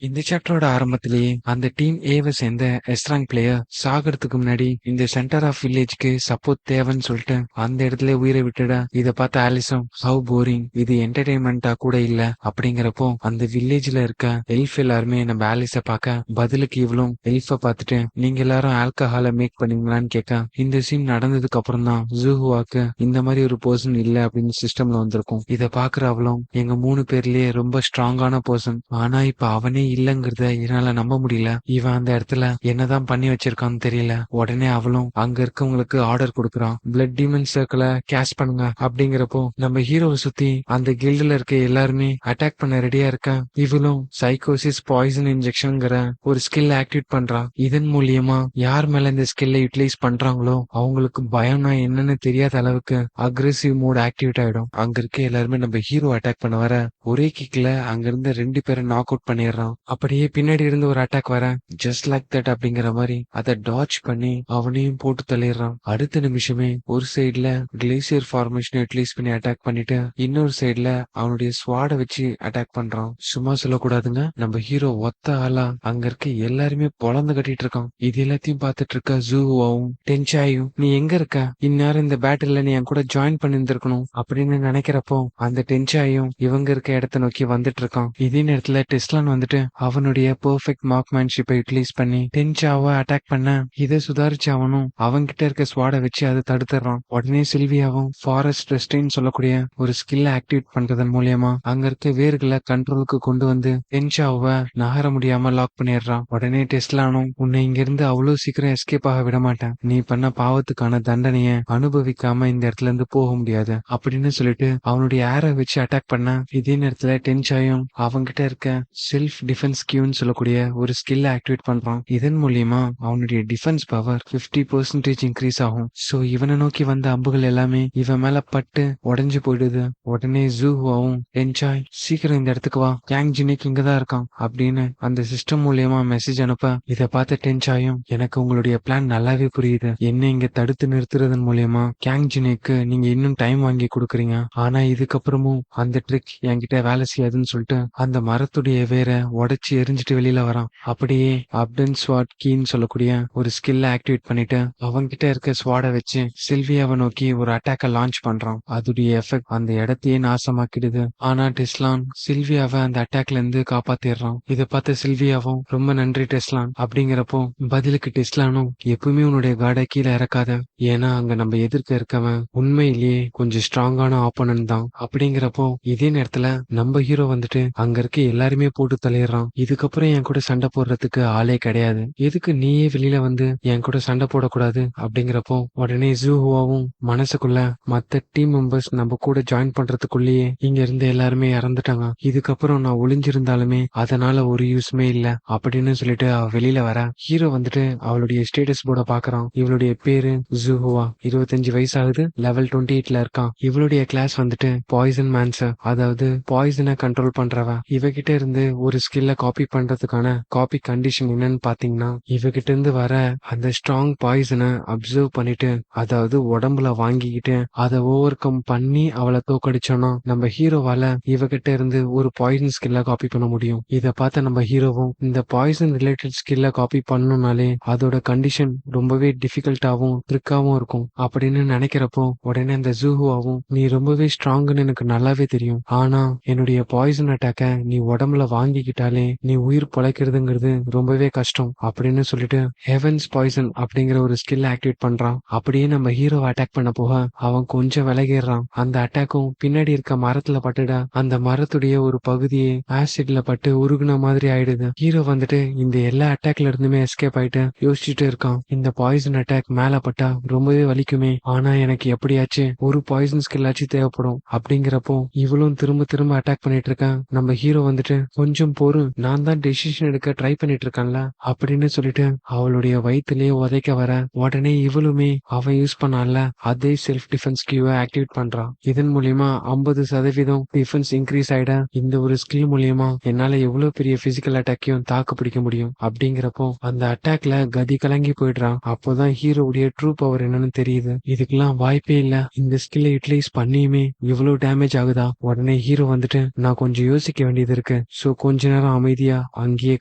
இந்த சாப்டரோட ஆரம்பத்திலேயே அந்த டீம் ஏவை சேர்ந்த எஸ்ட்ராங் பிளேயர் சாகிறதுக்கு முன்னாடி இந்த சென்டர் ஆஃப் வில்லேஜ்க்கு சப்போர்ட் தேவைன்னு சொல்லிட்டு அந்த இடத்துல உயிரை விட்டுட. இதை பார்த்த ஆலிசம் ஹவு போரிங், இது என்டர்டைன்மெண்டா கூட இல்ல அப்படிங்கிறப்போ அந்த வில்லேஜ்ல இருக்க எல்ஃப் எல்லாருமே நம்ம ஆலிஸ பார்க்க பதிலுக்கு இவளும் எல்ஃப பார்த்துட்டு நீங்க எல்லாரும் ஆல்கஹால மேக் பண்ணீங்களான்னு கேட்க, இந்த சீன் நடந்ததுக்கு அப்புறம் தான் ஜூஹுவாக்கு இந்த மாதிரி ஒரு பர்சன் இல்ல அப்படின்னு சிஸ்டம்ல வந்திருக்கும். இதை பாக்குற அவளும் எங்க 3 பேர்லயே ரொம்ப ஸ்ட்ராங்கான பர்சன், ஆனா இப்ப அவனே இல்லங்கிறத என்னால நம்ப முடியல. இவன் அந்த இடத்துல என்னதான் பண்ணி வச்சிருக்கான்னு தெரியல. உடனே அவளும் அங்க இருக்கவங்களுக்கு ஆர்டர் கொடுக்கறான், பிளட் டீமன் சர்க்கிள கேஷ் பண்ணுங்க அப்படிங்கிறப்போ நம்ம ஹீரோவை சுத்தி அந்த கில்டுல இருக்க எல்லாருமே அட்டாக் பண்ண ரெடியா இருக்க. இவளும் சைக்கோசிஸ் பாய்சன் இன்ஜெக்ஷன்ங்கிற ஒரு ஸ்கில் ஆக்டிவேட் பண்றா. இதன் மூலியமா யார் மேல இந்த ஸ்கில்ல யூட்டிலைஸ் பண்றாங்களோ அவங்களுக்கு பயம்னா என்னன்னு தெரியாத அளவுக்கு அக்ரெசிவ் மோட் ஆக்டிவேட் ஆயிடும். அங்க இருக்க எல்லாருமே நம்ம ஹீரோ அட்டாக் பண்ண வர ஒரே கிக்ல அங்க இருந்த 2 பேரை நாக் அவுட் பண்ணிடுறான். அப்படியே பின்னாடி இருந்து ஒரு அட்டாக் வர ஜஸ்ட் லைக் தட் அப்படிங்கிற மாதிரி அதை டாட்ச் பண்ணி அவனையும் போட்டு தள்ளிடுறான். அடுத்த நிமிஷமே ஒரு சைடுல கிளேசியர் ஃபார்மேஷன் யூட்டிலைஸ் பண்ணி அட்டாக் பண்ணிட்டு இன்னொரு சைடுல அவனுடைய ஸ்வாட வச்சு அட்டாக் பண்றான். சும்மா சொல்லக்கூடாதுங்க, நம்ம ஹீரோ ஒத்த ஆளா அங்க இருக்க எல்லாருமே பொழந்து கட்டிட்டு இருக்கான். இது எல்லாத்தையும் பார்த்துட்டு இருக்க ஜூவாவும் டென்சாயும் நீ எங்க இருக்க, இந்நேரம் இந்த பேட்டில்ல நீ என் கூட ஜாயின் பண்ணிருந்திருக்கணும் அப்படின்னு நினைக்கிறப்போ அந்த டென்சாயும் இவங்க இருக்க இடத்த நோக்கி வந்துட்டு இருக்கான். இதே நேரத்துல டெஸ்லான் வந்துட்டு அவனுடைய பெர்ஃபெக்ட் மார்க்மேன்ஷிப்பை யூட்டிலைஸ் பண்ணி டென்சாவை அட்டாக் பண்ண இதை சுதாரிச்சு அவனும் அவன்கிட்ட இருக்க ஸ்வாட வச்சு அதை தடுத்துறான். உடனே சில்வியாவும் ஃபாரஸ்ட் ரெஸ்ட்ரின்னு சொல்லக்கூடிய ஒரு ஸ்கில்ல ஆக்டிவேட் பண்றதன் மூலியமா அங்க இருக்க வேர்களை கண்ட்ரோலுக்கு கொண்டு வந்து டென்சாவை நகர முடியாம லாக் பண்ணிடுறான். உடனே டெஸ்லானும் உன்னை இங்க இருந்து அவ்வளவு சீக்கிரம் எஸ்கேப் ஆக விட மாட்டேன், நீ பண்ண பாவத்துக்கான தண்டனைய அனுபவிக்காம இந்த இடத்துல இருந்து போக முடியாது அப்படின்னு சொல்லிட்டு அவனுடைய ஏரை வச்சு அட்டாக் பண்ண. இதே நேரத்துல டென்சாயும் அவன்கிட்ட இருக்க செல்ஃப் டிஃபென்ஸ் கியூன்னு சொல்லக்கூடிய ஒரு ஸ்கில் ஆக்டிவேட் பண்றான். இதன் மூலியமா அவனுடைய டிஃபென்ஸ் பவர் 50% இன்க்ரீஸ் ஆகும். சோ இவனை நோக்கி வந்த அம்புகள் எல்லாமே இவன் மேல பட்டு உடைஞ்சு போயிடுது. உடனே ஜூஹுவாவும் டென்சாய் சீக்கிரம் இந்த இடத்துக்கு வா, கேங் ஜினிக் இங்கதான் இருக்கான் அப்படின்னு அந்த சிஸ்டம் மூலியமா மெசேஜ் அனுப்ப இதை பார்த்த டென்சாயும் எனக்கு உங்களுடைய பிளான் நல்லாவே புரியுது, என்ன இங்க தடுத்து நிறுத்துறதன் மூலியமா கேங் ஜினிக்கு நீங்க இன்னும் டைம் வாங்கி கொடுக்குறீங்க, ஆனா இதுக்கப்புறமும் அந்த ட்ரிக் என்கிட்ட வேலை செய்யாதுன்னு சொல்லிட்டு அந்த மரத்துடைய வேற உடைச்சு எரிஞ்சிட்டு வெளியில வரான். அப்படியே அப்டன் ஸ்வாட் கீன்னு சொல்லக்கூடிய ஒரு ஸ்கில்ல ஆக்டிவேட் பண்ணிட்டு அவன்கிட்ட இருக்க ஸ்வாட வச்சு சில்வியாவை நோக்கி ஒரு அட்டாக்க லான்ச் பண்றான். அதுடைய எஃபெக்ட் அந்த இடத்தையே நாசமாக்கிடுது. ஆனா டெஸ்லான் சில்வியாவை அந்த அட்டாக்ல இருந்து காப்பாத்திடுறான். இதை பார்த்த சில்வியாவும் ரொம்ப நன்றி டெஸ்லான் அப்படிங்கிறப்போ பதிலுக்கு டெஸ்லானும் எப்பவுமே உன்னுடைய கார்டை கீழே இறக்காத, ஏன்னா அங்க நம்ம எதிர்க்க இருக்கவன் உண்மையிலேயே கொஞ்சம் ஸ்ட்ராங்கான ஆப்போனன்ட் தான் அப்படிங்கிறப்போ இதே நேரத்துல நம்ம ஹீரோ வந்துட்டு அங்க இருக்க எல்லாருமே போட்டு தள்ளிடுறான். இதுக்கப்புறம் என் கூட சண்டை போடுறதுக்கு ஆளே கிடையாது, எதுக்கு நீயே வெளியில வந்து என் கூட சண்டை போடக்கூடாது அப்படிங்கிறப்போ உடனே ஜூஹுவாவும் மனசுக்குள்ள மத்த டீம் மெம்பர்ஸ் நம்ம கூட ஜாயின் பண்றதுக்குள்ளேயே இங்க இருந்து எல்லாருமே இறந்துட்டாங்க, இதுக்கப்புறம் நான் ஒளிஞ்சிருந்தாலுமே அதனால ஒரு யூஸ்மே இல்ல அப்படின்னு சொல்லிட்டு அவ வெளியில வர ஹீரோ வந்துட்டு அவளுடைய ஸ்டேட்டஸ் போர்ட பாக்குறான். இவளுடைய பேரு ஜூஹுவா, 25 வயசாகுது, லெவல் 28ல இருக்கான். இவளுடைய கிளாஸ் வந்துட்டு பாய்சன் மேன்சர், அதாவது பாய்சனை கண்ட்ரோல் பண்றவ. இவகிட்ட இருந்து ஒரு ஸ்கில்ல காப்பி பண்றதுக்கான காப்பி கண்டிஷன் என்னன்னு பாத்தீங்கன்னா இவகிட்ட இருந்து வர அந்த ஸ்ட்ராங் பாய்சனை அப்சர்வ் பண்ணிட்டு அதாவது உடம்புல வாங்கிக்கிட்டு அதை ஓவர் கம் பண்ணி அவளை தோக்கடிச்சோம்னா நம்ம ஹீரோவால இவகிட்ட இருந்து ஒரு பாய்சன் ஸ்கில்ல காப்பி பண்ண முடியும். இதை பார்த்த நம்ம ஹீரோவும் இந்த பாய்சன் ரிலேட்டட் ஸ்கில்ல காப்பி பண்ணணும்னாலே அதோட கண்டிஷன் ரொம்பவே டிஃபிகல்ட்டாவும் ட்ரிக்காவும் இருக்கும் அப்படின்னு நினைக்கிறப்போ உடனே அந்த ஜூஹுவாவும் நீ ரொம்பவே ஸ்ட்ராங்னு எனக்கு நல்லாவே தெரியும், ஆனா என்னுடைய பாய்சன் அட்டாக்க நீ உடம்புல வாங்கிக்கிட்டாலே நீ உயிர் பொழைக்கிறதுங்கிறது ரொம்பவே கஷ்டம் அப்படின்னு சொல்லிட்டு ஹெவன்ஸ் பாய்சன் அப்படிங்கிற ஒரு ஸ்கில் ஆக்டிவேட் பண்றான். அப்படியே நம்ம ஹீரோ அட்டாக் பண்ண போக அவன் கொஞ்சம் விலகிடுறான். அந்த அட்டாக்கும் பின்னாடி இருக்க மரத்துல பட்டுட அந்த மரத்துடைய ஒரு பகுதியே ஆசிட்ல பட்டு உருகுன மாதிரி ஆயிடுது. ஹீரோ வந்துட்டு இந்த எல்லா அட்டாக்ல இருந்துமே எஸ்கேப் ஆயிட்டு யோசிச்சுட்டு இருக்கான், இந்த பாய்சன் அட்டாக் மேல பட்டா ரொம்பவே வலிக்குமே, ஆனா எனக்கு எப்படியாச்சு ஒரு பாய்சன் ஸ்கில் ஆச்சு தேவைப்படும் அப்படிங்கிறப்போ இவளும் திரும்ப திரும்ப அட்டாக் பண்ணிட்டு இருக்கான். நம்ம ஹீரோ வந்துட்டு கொஞ்சம் பொறு, நான் தான் டெசிஷன் எடுக்க ட்ரை பண்ணிட்டு இருக்கேன்ல அப்படின்னு சொல்லிட்டு அவளுடைய வயிற்றுலயே உதைக்க வர உடனே இவளுமே அவன் யூஸ் பண்ணால அதே செல்ஃப் டிஃபென்ஸ் கியூவை ஆக்டிவேட் பண்றான். இதன் மூலியமா 50% டிஃபென்ஸ் இன்க்ரீஸ் ஆயிட இந்த ஒரு ஸ்கில் மூலியமா என்னால எவ்வளவு பெரிய பிசிக்கல் அட்டாக்கையும் தாக்கு பிடிக்க முடியும் அப்படிங்கிறப்போ அந்த அட்டாக்ல கதி கலங்கி போயிடுறான். அப்போதான் ஹீரோவுடைய ட்ரூ பவர் என்னன்னு தெரியுது. இதுக்கெல்லாம் வாய்ப்பே இல்ல, இந்த ஸ்கில்லை யூட்டிலைஸ் பண்ணியுமே இவ்வளவு டேமேஜ் ஆகுதா. உடனே ஹீரோ வந்துட்டு நான் கொஞ்சம் யோசிக்க வேண்டியது இருக்கு, சோ கொஞ்ச நேரம் அதுக்கப்புறம் அமைதியா அங்கேயே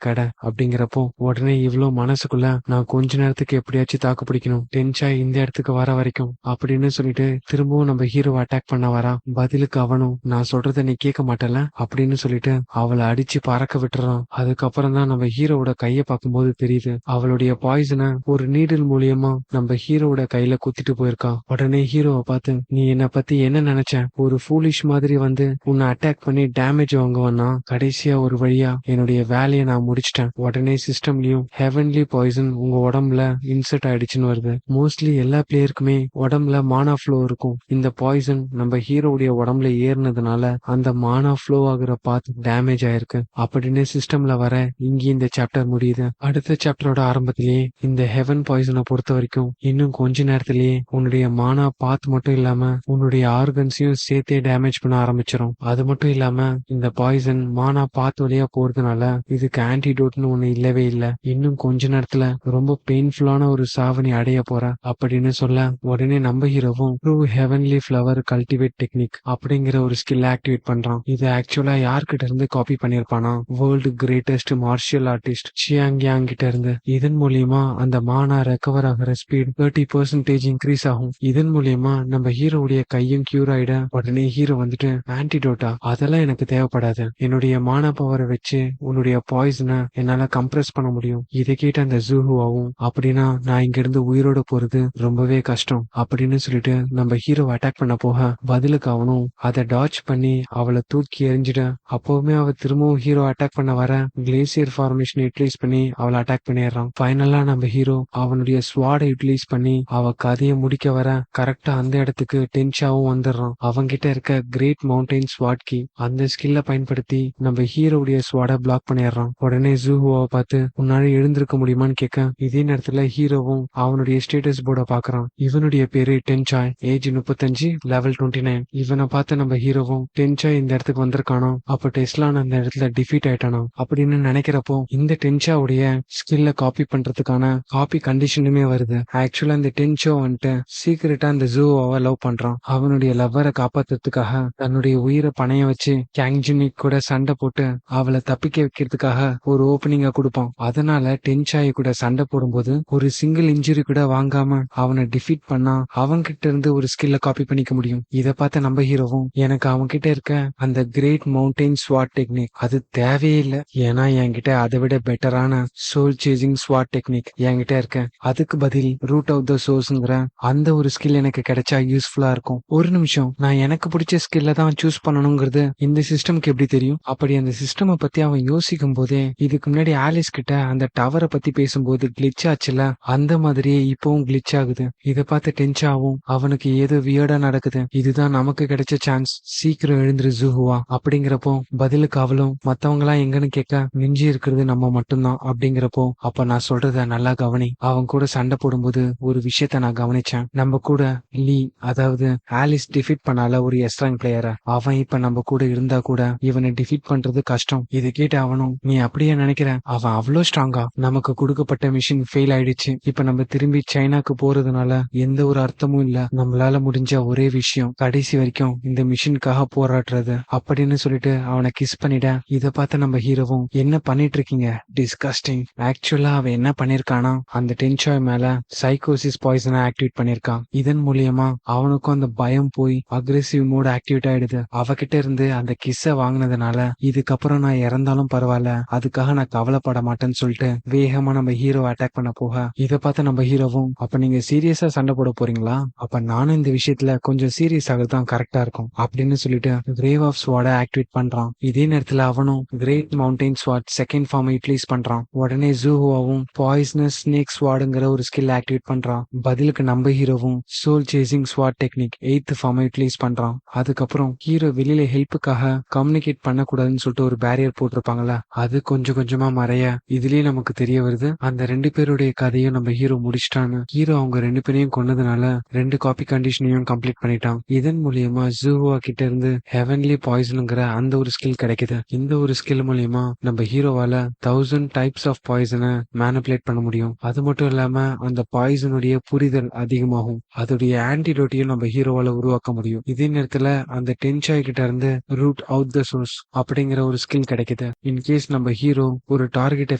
கடை அப்படிங்கிறப்போ உடனே இவ்வளவு மனசுக்குள்ள நான் கொஞ்ச நேரத்துக்கு எப்படியாச்சும் தாக்கு பிடிக்கணும், டென்ஷா இந்த இடத்துக்கு வர வரைக்கும் அப்படின்னு சொல்லிட்டு திரும்பவும் நம்ம ஹீரோ அட்டாக் பண்ண வரா. பதிலுக்கு அவனும் நான் சொல்றத நீ கேட்க மாட்டல அப்படின்னு சொல்லிட்டு அவளை அடிச்சு பறக்க விட்டுறான். அதுக்கப்புறம் தான் நம்ம ஹீரோவோட கைய பார்க்கும்போது தெரியுது அவளுடைய பாய்சனை ஒரு நீடில் மூலியமா நம்ம ஹீரோவோட கையில குத்திட்டு போயிருக்கா. உடனே ஹீரோவை பார்த்து நீ என்ன பத்தி என்ன நினைச்ச, ஒரு ஃபூலிஷ் மாதிரி வந்து உன்னை அட்டாக் பண்ணி டேமேஜ் வாங்குவான்னா கடைசியா ஒரு வழியா என்னுடைய வேலையை நான் முடிச்சிட்டேன். உடனே சிஸ்டம்லயும் ஹெவன்லி பாய்சன் உங்க உடம்புல இன்சர்ட் ஆயிடுச்சுன்னு வருது. மோஸ்ட்லி எல்லா பிளேயருக்குமே உடம்புல மானா ஃப்ளோ இருக்கும். இந்த பாய்சன் நம்ம ஹீரோவுடைய உடம்புல ஏறினதுனால அந்த மானா ஃப்ளோ ஆகுற பாத் டேமேஜ் ஆயிருக்கு அப்படின்னு சிஸ்டம்ல வர இங்கே இந்த சாப்டர் முடியுது. அடுத்த சாப்டரோட ஆரம்பத்திலேயே இந்த ஹெவன் பாய்சனை பொறுத்த வரைக்கும் இன்னும் கொஞ்ச நேரத்திலேயே உன்னுடைய மானா பாத் மட்டும் இல்லாம உன்னுடைய ஆர்கன்ஸையும் சேர்த்தே டேமேஜ் பண்ண ஆரம்பிச்சிடும். அது மட்டும் இல்லாம இந்த பாய்சன் மானா பாத் வழியா போறதுனால இதுக்கு ஆன்டிடோட்னு ஒண்ணு இல்லவே இல்ல. இன்னும் கொஞ்ச நேரத்துல ரொம்ப பெயின்ஃபுல்லான ஒரு சாவணி அடைய போற அப்படின்னு சொல்ல உடனே நம்ம ஹீரோவும் true heavenly flower cultivate technique அப்படிங்கிற ஒரு ஸ்கில் ஆக்டிவேட் பண்றான். இது ஆக்சுவலா யார்கிட்ட இருந்து காப்பி பண்ணிருப்பானா, world greatest martial artist Xiang Yang கிட்ட இருந்து. இதன் மூலியமா அந்த மானா ரெக்கவர் ஆகிற ஸ்பீட் 30% இன்க்ரீஸ் ஆகும். இதன் மூலியமா நம்ம ஹீரோவுடைய கையும் கியூர் ஆயிட உடனே ஹீரோ வந்துட்டு ஆன்டிடோட்டா அதெல்லாம் எனக்கு தேவைப்படாது, என்னுடைய மானா பவரை வச்சு உன்னுடைய பாய்சனை என்னால கம்ப்ரெஸ் பண்ண முடியும். இதை கேட்ட அந்த ஜூஹுவாவும் அப்படின்னா நான் இங்க இருந்து உயிரோட போறது ரொம்பவே கஷ்டம் அப்படின்னு சொல்லிட்டு நம்ம ஹீரோ அட்டாக் பண்ண போக பதிலுக்கு அவனும் அதை டாச் பண்ணி அவளை தூக்கி எறிஞ்சிட அப்பவுமே அவ திரும்பவும் ஹீரோ அட்டாக் பண்ண வர கிளேசியர் ஃபார்மேஷன் யூட்டிலைஸ் பண்ணி அவளை அட்டாக் பண்ணிடுறான். ஃபைனலா நம்ம ஹீரோ அவனுடைய ஸ்வாடை யூட்டிலைஸ் பண்ணி அவ கதையை முடிக்க வர கரெக்டா அந்த இடத்துக்கு டென்ஷாவும் வந்துடுறான். அவங்கிட்ட இருக்க கிரேட் மவுண்டைன் ஸ்வாட் கீ அந்த ஸ்கில்ல பயன்படுத்தி நம்ம ஹீரோவுடைய ஸ்வாடை பிளாக் பண்ணிடுறான். உடனே ஜூஹுவாவை பார்த்து உன்னால எழுந்திருக்க முடியுமான்னு கேட்க இதே நேரத்துல ஹீரோவும் அவனுடைய ஸ்டேட்டஸ் போர்டை பாக்குறான். இவனுடைய பேரு டென்சாய், ஏஜ் 35, லெவல் 29. இவனை பார்த்து நம்ம ஹீரோவும் டென்சாய் இந்த இடத்துக்கு வந்திருக்கானோ அப்ப டெஸ்லான் அந்த இடத்துல டிஃபீட் ஆயிட்டானோ அப்படின்னு நினைக்கிறப்போ இந்த டென்ஷாவுடைய ஸ்கில்ல காப்பி பண்றதுக்கான காப்பி கண்டிஷனுமே வருது. ஆக்சுவலா இந்த டென்ஷோ வந்துட்டு சீக்கிரட்டா அந்த ஜூவாவை லவ் பண்றான். அவனுடைய லவ்வரை காப்பாத்துறதுக்காக தன்னுடைய உயிரை பணைய வச்சு கேங்ஜுனிக் கூட சண்டை போட்டு அவளை தப்பிக்க வைக்கிறதுக்காக ஒரு ஓப்பனிங்கா கொடுப்பான். அதனால டென்ஷாய் கூட சண்டை போடும்போது ஒரு சிங்கிள் இன்ஜுரி கூட வாங்காம அவனை டிஃபீட் பண்ணா அவன்கிட்ட இருந்து ஒரு ஸ்கில்ல காப்பி பண்ணிக்க முடியும். இதை பார்த்த நம்ம ஹீரோவும் எனக்கு அவன்கிட்ட இருக்க அந்த கிரேட் மவுண்டைன் ஸ்வாட் டெக்னிக் அது தேவையே இல்லை, ஏன்னா என்கிட்ட அதை விட பெட்டரான சோல் சேசிங் ஸ்வாட் டெக்னிக் என்கிட்ட இருக்க. அதுக்கு பதில் ரூட் ஆஃப் த சோர்ஸ்ங்கிற அந்த ஒரு ஸ்கில் எனக்கு கிடைச்சா யூஸ்ஃபுல்லா இருக்கும். ஒரு நிமிஷம், நான் எனக்கு பிடிச்ச ஸ்கில்ல தான் சூஸ் பண்ணணுங்கிறது இந்த சிஸ்டம்க்கு எப்படி தெரியும்? அப்படி அந்த சிஸ்டம் பத்தி அவன் யோசிக்கும் போதே இதுக்கு முன்னாடி ஆலிஸ் கிட்ட அந்த டவரை பத்தி பேசும்போது கிளிச் ஆச்சுல அந்த மாதிரியே இப்பவும் கிளிச் ஆகுது. இதை பார்த்து டென்ஷாவும் அவனுக்கு ஏதோ வியர்டா நடக்குது, இதுதான் நமக்கு கிடைச்ச சான்ஸ், சீக்கிரம் எழுந்துரு ஜூஹுவா அப்படிங்கிறப்போ பதிலுக்கு அவளும் மத்தவங்க எல்லாம் எங்கன்னு கேட்க மிஞ்சி இருக்கிறது நம்ம மட்டும்தான் அப்படிங்கிறப்போ அப்ப நான் சொல்றத நல்லா கவனி. அவன் கூட சண்டை போடும்போது ஒரு விஷயத்த நான் கவனிச்சேன். நம்ம கூட லீ அதாவது ஆலிஸ் டிஃபீட் பண்ணால ஒரு எஸ்ட்ராங் பிளேயரை, அவன் இப்ப நம்ம கூட இருந்தா கூட இவனை டிஃபீட் பண்றது கஷ்டம். இது கேட்டு அவனும் நீ அப்படியே நினைக்கிற, அவன் அவ்வளோ ஸ்ட்ராங்கா, நமக்கு கொடுக்கப்பட்ட மிஷின் ஃபெயில் ஆயிடுச்சு, இப்ப நம்ம திரும்பி சைனாக்கு போறதுனால எந்த ஒரு அர்த்தமும் இல்ல, நம்மளால முடிஞ்ச ஒரே விஷயம் கடைசி வரைக்கும் இந்த மிஷினுக்காக போராடுறது அப்படின்னு சொல்லிட்டு அவனை கிஸ் பண்ணிட. இதை பார்த்து நம்ம ஹீரோவும் என்ன பண்ணிட்டு இருக்கீங்க, டிஸ்கஸ்டிங். ஆக்சுவலா அவன் என்ன பண்ணிருக்கானா அந்த டென்ஷாய் மேல சைக்கோசிஸ் பாய்சனை ஆக்டிவேட் பண்ணிருக்கான். இதன் மூலியமா அவனுக்கும் அந்த பயம் போய் அக்ரெசிவ் மோட் ஆக்டிவேட் ஆயிடுது. அவகிட்ட இருந்து அந்த கிஸ்ஸ வாங்கினதுனால இதுக்கப்புறம் நான் இறந்தாலும் பரவாயில்ல, அதுக்காக நான் கவலைப்பட மாட்டேன்னு சொல்லிட்டு வேகமா நம்ம ஹீரோ அட்டாக் பண்ண போக இதை பார்த்து நம்ம ஹீரோவும் அப்ப நீங்க சீரியஸா சண்டை போட போறீங்களா, அப்ப நானும் இந்த விஷயத்துல கொஞ்சம் சீரியஸ் ஆகிறது தான் கரெக்டா இருக்கும் அப்படின்னு சொல்லிட்டு கிரேவ் ஆஃப் ஸ்வாட ஆக்டிவேட் பண்றான். இதே நேரத்துல அவனும் கிரேட் மவுண்டைன் ஸ்வாட் செகண்ட் ஃபார்ம் யூட்டிலைஸ் பண்றான். உடனே ஜூஹுவாவும் பாய்ஸ்னஸ் ஸ்னேக் ஸ்வாடுங்கிற ஒரு ஸ்கில் ஆக்டிவேட் பண்றான். பதிலுக்கு நம்ம ஹீரோவும் சோல் சேசிங் ஸ்வாட் டெக்னிக் 8th ஃபார்ம் யூட்டிலைஸ் பண்றான். அதுக்கப்புறம் ஹீரோ வெளியில ஹெல்ப்புக்காக கம்யூனிகேட் பண்ணக்கூடாதுன்னு சொல்லிட்டு ஒரு பேரியர் போட்டிருப்பாங்கல்ல, அது கொஞ்சம் கொஞ்சமா மறைய இதுலயே நமக்கு தெரிய வருது அந்த 2 பேருடைய கதையும் நம்ம ஹீரோ முடிச்சிட்டான்னு. ஹீரோ அவங்க 2 பேரையும் கொன்னதுனால 2 காப்பி கண்டிஷனையும் கம்ப்ளீட் பண்ணிட்டான். இதன் மூலியமா ஜூஹுவா கிட்ட இருந்து ஹெவன்லி பாய்சனுங்கிற அந்த ஒரு ஸ்கில் கிடைக்குது. இந்த ஒரு ஸ்கில் மூலியமா நம்ம ஹீரோவால 1000 டைப்ஸ் ஆஃப் பாய்சனை மேனிபுலேட் பண்ண முடியும். அது மட்டும் இல்லாம அந்த பாய்சனுடைய புரிதல் அதிகமாகும். அதோடைய ஆன்டிடோட்டையும் நம்ம ஹீரோவால உருவாக்க முடியும். இதே நேரத்துல அந்த டென்ஷாய் கிட்ட இருந்து ரூட் அவுட் த சோர்ஸ் அப்படிங்கிற ஒரு ஸ்கில் கிடைக்குது. முடியாது. இன்கேஸ் நம்ம ஹீரோ ஒரு டார்கெட்டை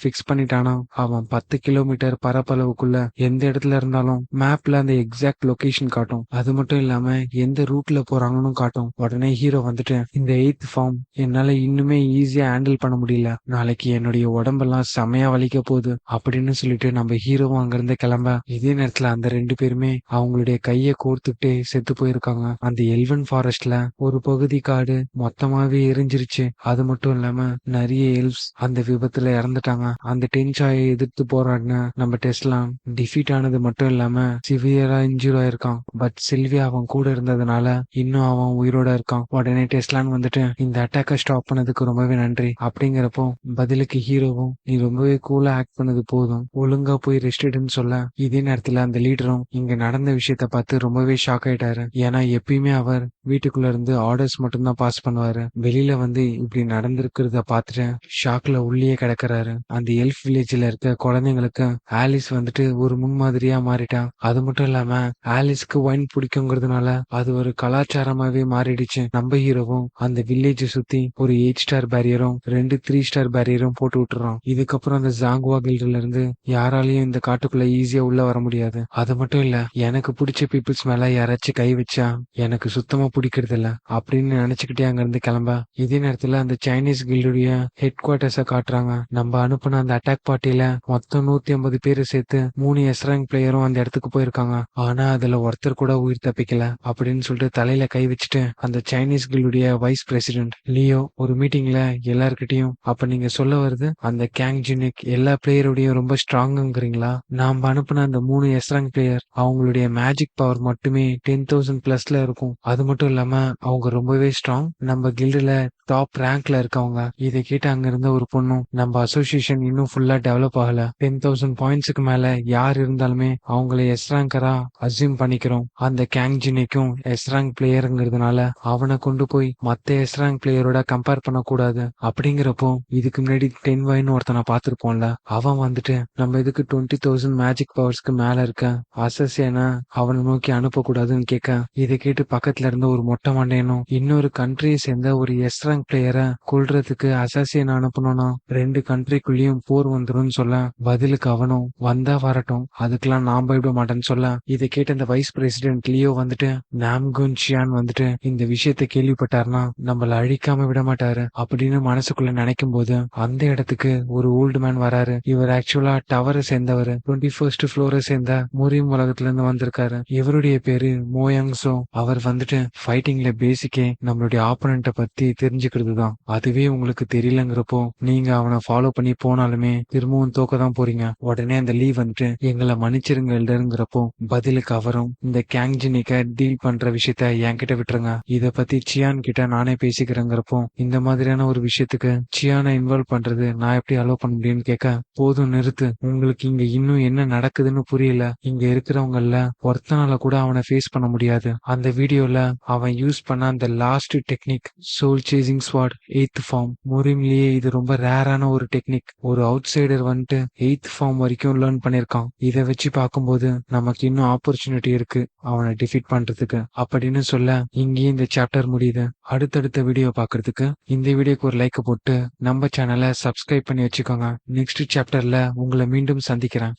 ஃபிக்ஸ் பண்ணிட்டானா அவன் 10 கிலோமீட்டர் பரப்பளவுக்குள்ள எந்த இடத்துல இருந்தாலும் மேப்ல அந்த எக்ஸாக்ட் லொகேஷன் காட்டும். அது மட்டும் இல்லாம எந்த ரூட்ல போறாங்கன்னு காட்டும். உடனே ஹீரோ வந்துட்டு இந்த 8th ஃபார்ம் என்னால இன்னுமே ஈஸியா ஹேண்டில் பண்ண முடியல, நாளைக்கு என்னுடைய உடம்பெல்லாம் செமையா வலிக்க போகுது அப்படின்னு சொல்லிட்டு நம்ம ஹீரோவும் அங்கிருந்து கிளம்ப, இதே நேரத்துல அந்த 2 பேருமே அவங்களுடைய கையை கோர்த்துக்கிட்டே செத்து போயிருக்காங்க. அந்த எல்வன் ஃபாரஸ்ட்ல ஒரு பகுதி காடு மொத்தமாவே எரிஞ்சிருச்சு. அது மட்டும் இல்லாம நிறைய எல்வ்ஸ் அந்த விபத்துல இறந்துட்டாங்க. அந்த டென்சாயை எதிர்த்து போராடின நம்ம டெஸ்லாம் டிஃபீட் ஆனது மட்டும் இல்லாம சிவியரா இன்ஜூர் ஆயிருக்கான். பட் சில்வியா அவன் கூட இருந்ததுனால இன்னும் அவன் உயிரோட இருக்கான். உடனே டெஸ்லான்னு வந்துட்டு இந்த அட்டாக்கை ஸ்டாப் பண்ணதுக்கு ரொம்பவே நன்றி அப்படிங்கிறப்போ பதிலுக்கு ஹீரோவும் நீ ரொம்பவே கூலா ஆக்ட் பண்ணது போதும், ஒழுங்கா போய் ரெஸ்ட் எடுன்னு சொல்ல, இதே நேரத்துல அந்த லீடரும் இங்க நடந்த விஷயத்த பார்த்து ரொம்பவே ஷாக் ஆயிட்டாரு. ஏன்னா எப்பயுமே அவர் வீட்டுக்குள்ள இருந்து ஆர்டர்ஸ் மட்டும்தான் பாஸ் பண்ணுவாரு. வெளியில வந்து இப்படி நடந்திருக்கிறத பார்த்துட்டு ஷாக்ல உள்ளே கிடக்குறாரு. அந்த எல்ஃப் வில்லேஜ்ல இருக்க குழந்தைங்களுக்கு ஆலிஸ் வந்துட்டு ஒரு முன்மாதிரியா மாறிட்டா. அது மட்டும் இல்லாம ஆலிஸ்க்கு ஒயின் பிடிக்குங்கிறதுனால அது ஒரு கலாச்சாரமாவே மாறிடுச்சு. நம்ம ஹீரோவும் அந்த வில்லேஜ் சுத்தி ஒரு 8 ஸ்டார் பேரியரும் 2 3 ஸ்டார் பேரியரும் போட்டு விட்டுறோம். இதுக்கப்புறம் அந்த ஜாங்குவா கில்டுல இருந்து யாராலையும் இந்த காட்டுக்குள்ள ஈஸியா உள்ள வர முடியாது. அது மட்டும் இல்ல, எனக்கு பிடிச்ச பீப்புள்ஸ் மேல யாராச்சும் கை வச்சா எனக்கு சுத்தமா பிடிக்கிறது இல்ல அப்படின்னு நினைச்சுக்கிட்டே அங்க இருந்து கிளம்ப, இதே நேரத்துல அந்த சைனீஸ் கில்டுடைய ஹெட் குவார்டர்ஸ காட்டுறாங்க. நம்ம அனுப்புன அந்த அட்டாக் பார்ட்டியில மொத்தம் 150 பேரை சேர்த்து 3 எஸ்ராங் பிளேயரும் அந்த இடத்துக்கு போயிருக்காங்க. ஆனா அதுல ஒருத்தர் கூட உயிர் தப்பிக்கல அப்படின்னு சொல்லிட்டு தலையில கை வச்சுட்டு அந்த சைனீஸ் கில்டுடைய வைஸ் பிரசிடென்ட் லியோ ஒரு மீட்டிங்ல எல்லார்கிட்டயும், அப்ப நீங்க சொல்ல வருது அந்த கேங் ஜினிக் எல்லா பிளேயருடையும் ரொம்ப ஸ்ட்ராங்குங்கிறீங்களா? நாம அனுப்புன அந்த 3 எஸ்ராங் பிளேயர் அவங்களுடைய மேஜிக் பவர் மட்டுமே 10,000 பிளஸ்ல இருக்கும். அது மட்டும் இல்லாம அவங்க ரொம்பவே ஸ்ட்ராங், நம்ம கில்டுல டாப் ரேங்க்ல இருக்கவங்க. இதை கேட்டு அங்க இருந்த ஒரு பொண்ணும் நம்ம அசோசியேஷன் இன்னும் ஃபுல்லா டெவலப் ஆகல, 10,000 பாயிண்ட்ஸுக்கு மேல யார் இருந்தாலுமே அவங்களை எஸ் ரேங்கரா அசியூம் பண்ணிக்கிறோம். அந்த கேங் ஜினிக்கும் எஸ் ரேங்க் பிளேயருங்கிறதுனால அவனை கொண்டு போய் மத்த எஸ் ரேங்க் பிளேயரோட கம்பேர் பண்ணக்கூடாது. அப்படிங்கிறப்போ இதுக்கு முன்னாடி 10 வைன்னு ஒருத்தனை பார்த்திருப்போம்ல, அவன் வந்துட்டு நம்ம இதுக்கு 20,000 மேஜிக் பவர்ஸ்க்கு மேல இருக்க அசசியனை அவனை நோக்கி அனுப்பக்கூடாதுன்னு கேட்க, இதை கேட்டு பக்கத்துல இருந்த ஒரு மொட்டை மண்டையனும் இன்னொரு கண்ட்ரியை சேர்ந்த ஒரு எஸ் ரேங்க் பிளேயரை கொல்றதுக்கு அசாசியன் அனுப்பணும்னா 2 கண்ட்ரிக்குள்ளேயும் போர் வந்துரும் சொல்ல, பதிலுக்கு அவனும் வந்தா வரட்டும் அதுக்கெல்லாம் நான் பயப்பட மாட்டேன்னு சொல்ல, இதை கேட்ட இந்த வைஸ் பிரசிடென்ட் லியோ வந்துட்டு நாம்குன் சியான் வந்துட்டு இந்த விஷயத்தை கேள்விப்பட்டாருன்னா நம்மள அழிக்காம விட மாட்டாரு அப்படின்னு மனசுக்குள்ள நினைக்கும் போது அந்த இடத்துக்கு ஒரு ஓல்டு மேன் வராரு. இவர் ஆக்சுவலா டவரை சேர்ந்தவர், 21st ஃப்ளோரை சேர்ந்த முரியும் உலகத்துல இருந்து வந்திருக்காரு. இவருடைய பேரு மோயாங் சோ. அவர் வந்துட்டு ஃபைட்டிங்ல பேசிக்கே நம்மளுடைய ஆப்போனண்ட்டை பத்தி தெரிஞ்சுக்கிறது தான். அதுவே உங்களுக்கு தெரியலங்கிறப்போ நீங்க அவனை ஃபாலோ பண்ணி போனாலுமே திரும்பவும் தோக்க தான் போறீங்க. உடனே அந்த லீவ் வந்துட்டு எங்களை மன்னிச்சிருங்க எல்டருங்கிறப்போ பதிலுக்கு அவரும் இந்த கேங்ஜினிக்க டீல் பண்ற விஷயத்த என்கிட்ட விட்டுருங்க, இத பத்தி சியான் கிட்ட நானே பேசிக்கிறேங்கிறப்போ இந்த மாதிரியான ஒரு விஷயத்துக்கு சியானை இன்வால்வ் பண்றது நான் எப்படி அலோவ் பண்ண முடியும்னு கேட்க, போதும் நிறுத்து, உங்களுக்கு இங்க இன்னும் என்ன நடக்குதுன்னு புரியல, இங்க இருக்கிறவங்கல்ல ஒருத்தனால கூட அவனை ஃபேஸ் பண்ண முடியாது. அந்த வீடியோல அவன் யூஸ் பண்ண அந்த லாஸ்ட் டெக்னிக் சோல் சேசிங் ஸ்வாட் 8th ஃபார்ம், முரிம்லயே இது ரொம்ப ரேரான ஒரு டெக்னிக். ஒரு அவுட் சைடர் வந்துட்டு 8th ஃபார்ம் வரைக்கும் லேர்ன் பண்ணிருக்கான். இதை வச்சு பார்க்கும்போது நமக்கு இன்னும் ஆப்பர்ச்சுனிட்டி இருக்கு அவனை டிஃபீட் பண்றதுக்கு அப்படின்னு சொல்ல, இங்கேயே இந்த சாப்டர் முடியுது. அடுத்தடுத்த வீடியோ பாக்குறதுக்கு இந்த வீடியோக்கு ஒரு லைக் போட்டு நம்ம சேனலை சப்ஸ்கிரைப் பண்ணி வச்சுக்கோங்க. நெக்ஸ்ட் சாப்டர்ல உங்களை மீண்டும் சந்திக்கிறேன்.